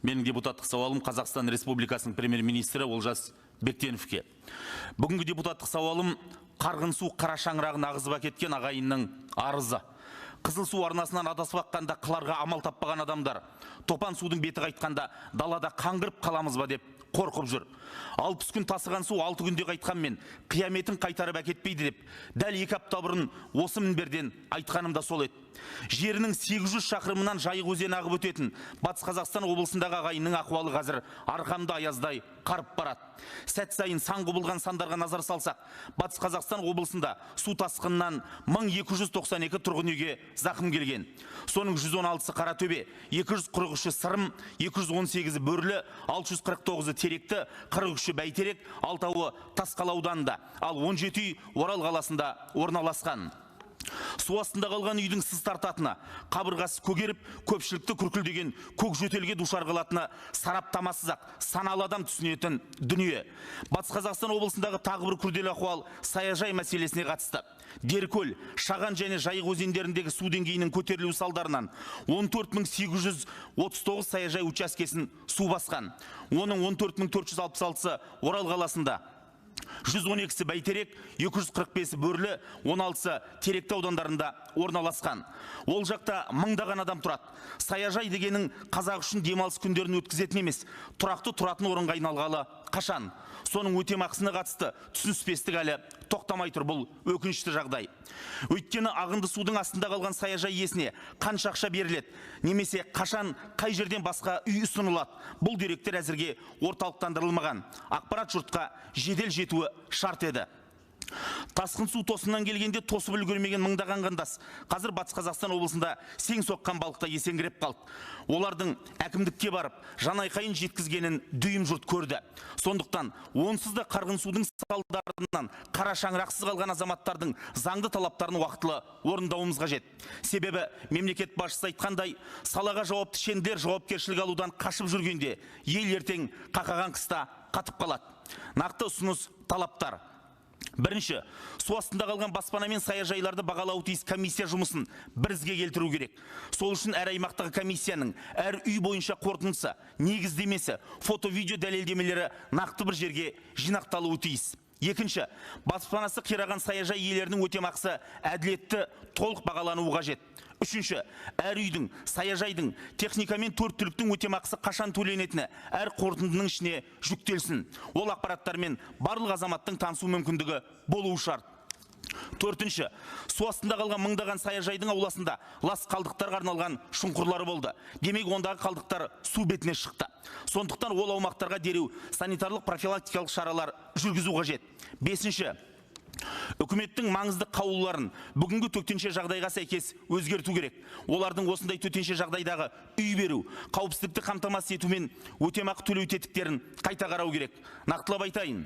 Менің депутаттық сауалым Қазақстан Республикасының премьер-министрі Олжас Бектеновке. Бүгінгі депутаттық сауалым қарғын су қара шаңырағын ағызып әкеткен ағайынның арызы. Қызыл су арнасынан адасып аққанда қыларға амал таппаған адамдар, топан судың беті қайтқанда далада қаңғырып қаламыз ба деп қорқып жүр. 60 күн тасыған су 6 күнде қайтқанмен қияметін қайтарып әкетпейді деп, дәл 2 апта бұрын осы мінберден айтқаным да сол еді. Жерінің 800 шақырымынан Жайық өзені ағып өтетін Батыс Қазақстан облысындағы ағайынның ахуалы қазір арқамда аяздай қарып барады. Сәт сайын сан құбылған сандарға назар салсақ, Батыс Қазақстан облысында су тасқынынан 1292 тұрғын үйге зақым келген. Соның 116-сы Қаратөбе, 243-і Сырым, 218-і Бөрлі, 649-і Теректі, 43-і Бәйтерек, 6-ы Тасқала ауданында, ал 17 үй Орал қаласында орналасқан. Су астында қалған үйдің сыз тартатына, қабырғасы көгеріп, көпшілікті күркілдеген көк жөтелге душар қылатыны сараптамасыз-ақ саналы адам түсінетін дүние. Батыс Қазақстан облысындағы тағы бір күрделі ахуал саяжай мәселесіне қатысты. Деркөл, Шаған және Жайық өзендеріндегі су деңгейінің көтерілуі салдарынан 14.839 саяжай учаскесін су басқан. Оның 14.466-сы Орал қаласында, 112-сі Бәйтерек, 245-і Бөрлі, 16-сы Теректі аудандарында орналасқан. Ол жақта мыңдаған адам тұрады. Саяжай дегенің қазақ үшін демалыс күндерін өткізетін емес, тұрақты тұратын орынға айналғалы қашан? Соның өтемақысына қатысты түсініспестік әлі тоқтамай тұр, бұл өкінішті жағдай. Өйткені ағынды судың астында қалған саяжай иесіне қанша ақша беріледі, немесе қашан қай жерден басқа үй ұсынылады, бұл деректер әзірге орталықтандырылмаған. Ақпарат жұртқа жедел жетуі шарт еді. Тасқын су тосыннан келгенде тосып үлгермеген мыңдаған қандас қазір Батыс Қазақстан облысында сең соққан балықта есеңгіреп қалды. Олардың әкімдікке барып, жанайқайын жеткізгенін дүйім жұрт көрді. Сондықтан онсыз да қарғын судың салдарынан қара шаңырақсыз қалған азаматтардың заңды талаптарын уақытылы орындауымыз қажет. Себебі мемлекет басшысы айтқандай, салаға жауапты шендер жауапкершілік алудан қашып жүргенде ел ертең қақаған қыста қатып қалады. Нақты ұсыныс талаптар. Бірінші, су астында қалған баспана мен саяжайларды бағалауы тиіс комиссия жұмысын бірізге келтіру керек. Сол үшін әр аймақтағы комиссияның әр үй бойынша қорытындысы, негіздемесі, фото-видео дәлелдемелері нақты бір жерге жинақталуы тиіс. Екінші, баспанасы қираған саяжай иелерінің өтемақысы әділетті толық бағалануы қажет. Үшінші, әр үйдің, саяжайдың, техника мен төрт түліктің өтемақысы қашан төленетіні әр қорытындының ішіне жүктелсін. Ол ақпараттармен барлық азаматтың танысу мүмкіндігі болуы шарт. Төртінші, су астында қалған мыңдаған саяжайдың ауласында лас қалдықтарға арналған шұңқырлары болды. Демек, ондағы қалдықтар су бетіне шықты. Сондықтан ол аумақтарға дереу санитарлық профилактикалық шаралар жүргізу қажет. Бесінші, үкіметтің маңызды қаулыларын бүгінгі төтенше жағдайға сәйкес өзгерту керек. Олардың осындай төтенше жағдайдағы үй беру, қауіпсіздікті қамтамасыз ету мен өтемақы төлеу тетіктерін қайта қарау керек. Нақтылап айтайын.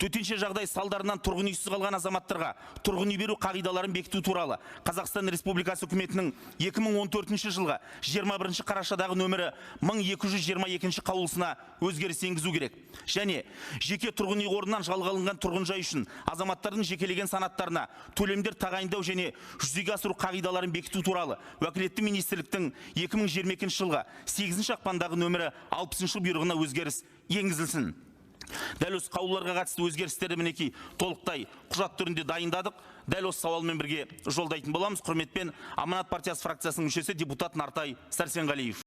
Төтенше жағдай салдарынан тұрғын үйсіз қалған азаматтарға тұрғын үй беру қағидаларын бекіту туралы Қазақстан Республикасы үкіметінің 2014 жылғы 21 қарашадағы нөмірі 1222 қаулысына өзгеріс енгізу керек. Және жеке тұрғын үй қорынан жалға алынған тұрғын жай үшін азаматтардың жекелеген санаттарына төлемдер тағайындау және жүзеге асыру қағидаларын бекіту туралы уәкілетті министрліктің 2022 жылғы 8 ақпандағы нөмірі 60 бұйрығына өзгеріс енгізілсін. Дәл осы қаулыларға қатысты өзгерістерді мінекей толықтай құжат түрінде дайындадық. Дәл осы сауалмен бірге жолдайтын боламыз. Құрметпен Аманат партиясы фракциясының мүшесі депутат Нартай Сәрсенғалиев.